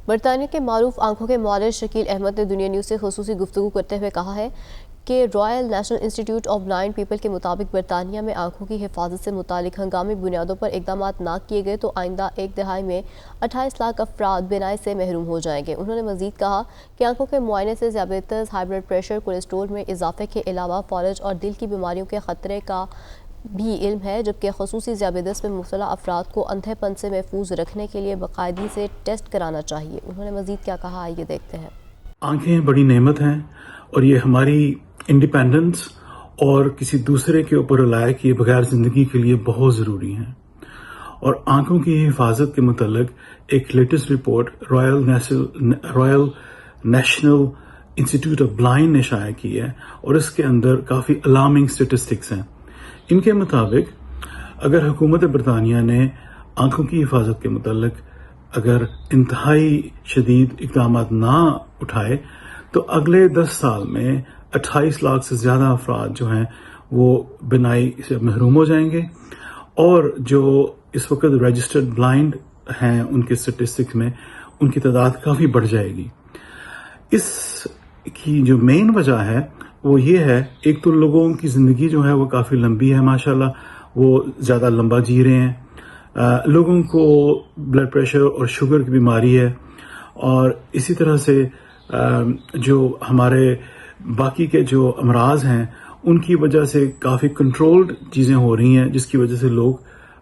برطانیہ کے معروف آنکھوں کے معالج شکیل احمد نے دنیا نیوز سے خصوصی گفتگو کرتے ہوئے کہا ہے کہ Royal national institute of blind people کے مطابق برطانیہ میں آنکھوں کی حفاظت سے متعلق ہنگامی بنیادوں پر اقدامات نہ کیے گئے تو آئندہ ایک دہائی میں 28 لاکھ افراد بینائی سے محروم ہو جائیں گے۔ انہوں نے مزید کہا کہ آنکھوں کے معائنے سے ذیابیطس، ہائی بلڈ پریشر، کولیسٹرول میں اضافے کے علاوہ فالج اور دل کی بیماریوں کے خطرے کا بھی علم ہے، جبکہ خصوصی ذیابیطس میں مبتلا افراد کو اندھے پن سے محفوظ رکھنے کے لیے باقاعدگی سے ٹیسٹ کرانا چاہیے۔ انہوں نے مزید کیا کہا، آئیے دیکھتے ہیں۔ آنکھیں بڑی نعمت ہیں اور یہ ہماری انڈیپینڈنس اور کسی دوسرے کے اوپر رلائی کیے بغیر زندگی کے لیے بہت ضروری ہیں، اور آنکھوں کی حفاظت کے متعلق ایک latest report Royal national institute of blind نے شائع کی ہے، اور اس کے اندر کافی الارمنگ اسٹیٹسٹکس ہیں۔ ان کے مطابق اگر حکومت برطانیہ نے آنکھوں کی حفاظت کے متعلق اگر انتہائی شدید اقدامات نہ اٹھائے تو اگلے 10 سال میں 28 لاکھ سے زیادہ افراد جو ہیں وہ بینائی سے محروم ہو جائیں گے، اور جو اس وقت رجسٹرڈ بلائنڈ ہیں ان کے اسٹیٹسٹکس میں ان کی تعداد کافی بڑھ جائے گی۔ اس کی جو مین وجہ ہے وہ یہ ہے، ایک تو لوگوں کی زندگی جو ہے وہ کافی لمبی ہے، ماشاءاللہ وہ زیادہ لمبا جی رہے ہیں، لوگوں کو بلڈ پریشر اور شوگر کی بیماری ہے، اور اسی طرح سے جو ہمارے باقی کے جو امراض ہیں ان کی وجہ سے کافی کنٹرولڈ چیزیں ہو رہی ہیں، جس کی وجہ سے لوگ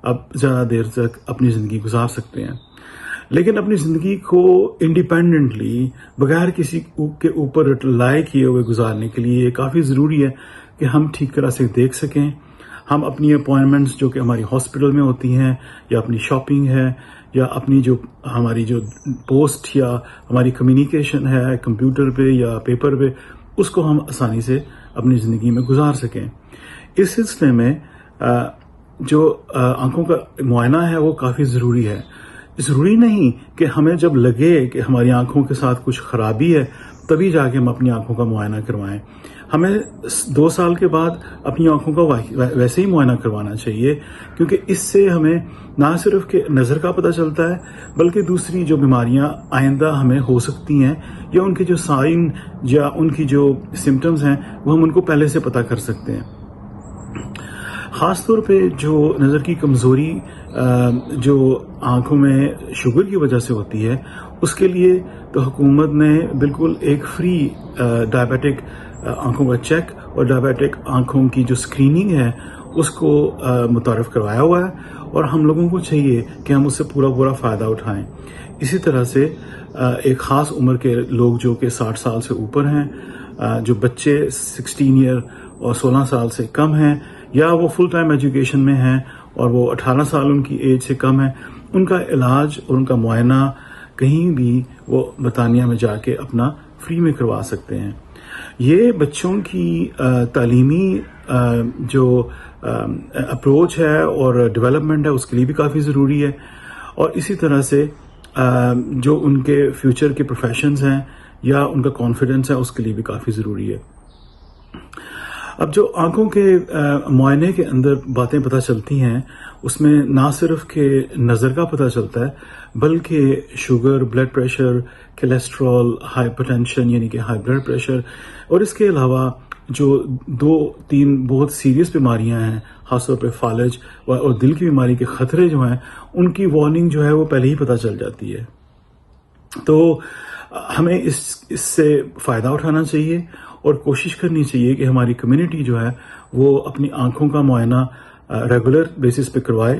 اب زیادہ دیر تک اپنی زندگی گزار سکتے ہیں۔ لیکن اپنی زندگی کو انڈیپینڈنٹلی بغیر کسی کے اوپر رلائی کیے ہوئے گزارنے کے لیے یہ کافی ضروری ہے کہ ہم ٹھیک طرح سے دیکھ سکیں۔ ہم اپنی اپوائنٹمنٹس جو کہ ہماری ہاسپٹل میں ہوتی ہیں، یا اپنی شاپنگ ہے، یا اپنی جو ہماری جو پوسٹ یا ہماری کمیونیکیشن ہے کمپیوٹر پہ یا پیپر پہ، اس کو ہم آسانی سے اپنی زندگی میں گزار سکیں۔ اس سلسلے میں جو آنکھوں کا معائنہ ہے وہ کافی ضروری ہے۔ ضروری نہیں کہ ہمیں جب لگے کہ ہماری آنکھوں کے ساتھ کچھ خرابی ہے تبھی جا کے ہم اپنی آنکھوں کا معائنہ کروائیں۔ ہمیں 2 سال کے بعد اپنی آنکھوں کا ویسے ہی معائنہ کروانا چاہیے، کیونکہ اس سے ہمیں نہ صرف کہ نظر کا پتہ چلتا ہے بلکہ دوسری جو بیماریاں آئندہ ہمیں ہو سکتی ہیں یا ان کے جو سائن یا ان کی جو سمٹمز ہیں وہ ہم ان کو پہلے سے پتہ کر سکتے ہیں۔ خاص طور پہ جو نظر کی کمزوری جو آنکھوں میں شوگر کی وجہ سے ہوتی ہے، اس کے لیے تو حکومت نے بالکل ایک فری ڈائبیٹک آنکھوں کا چیک اور ڈائبیٹک آنکھوں کی جو اسکریننگ ہے اس کو متعارف کروایا ہوا ہے، اور ہم لوگوں کو چاہیے کہ ہم اس سے پورا فائدہ اٹھائیں۔ اسی طرح سے ایک خاص عمر کے لوگ جو کہ 60 سال سے اوپر ہیں، جو بچے 16 ایئر اور 16 سال سے کم ہیں، یا وہ فل ٹائم ایجوکیشن میں ہیں اور وہ 18 سال ان کی ایج سے کم ہے، ان کا علاج اور ان کا معائنہ کہیں بھی وہ برطانیہ میں جا کے اپنا فری میں کروا سکتے ہیں۔ یہ بچوں کی تعلیمی جو اپروچ ہے اور ڈیولپمنٹ ہے اس کے لیے بھی کافی ضروری ہے، اور اسی طرح سے جو ان کے فیوچر کے پروفیشنز ہیں یا ان کا کانفیڈنس ہے اس کے لیے بھی کافی ضروری ہے۔ اب جو آنکھوں کے معائنے کے اندر باتیں پتہ چلتی ہیں اس میں نہ صرف کہ نظر کا پتہ چلتا ہے بلکہ sugar, blood pressure, cholesterol, hypertension یعنی کہ ہائی بلڈ پریشر، اور اس کے علاوہ جو 2-3 بہت سیریس بیماریاں ہیں، خاص طور پہ فالج اور دل کی بیماری کے خطرے جو ہیں ان کی وارننگ جو ہے وہ پہلے ہی پتہ چل جاتی ہے۔ تو ہمیں اس سے فائدہ اٹھانا چاہیے اور کوشش کرنی چاہیے کہ ہماری کمیونٹی جو ہے وہ اپنی آنکھوں کا معائنہ ریگولر بیسس پہ کروائے۔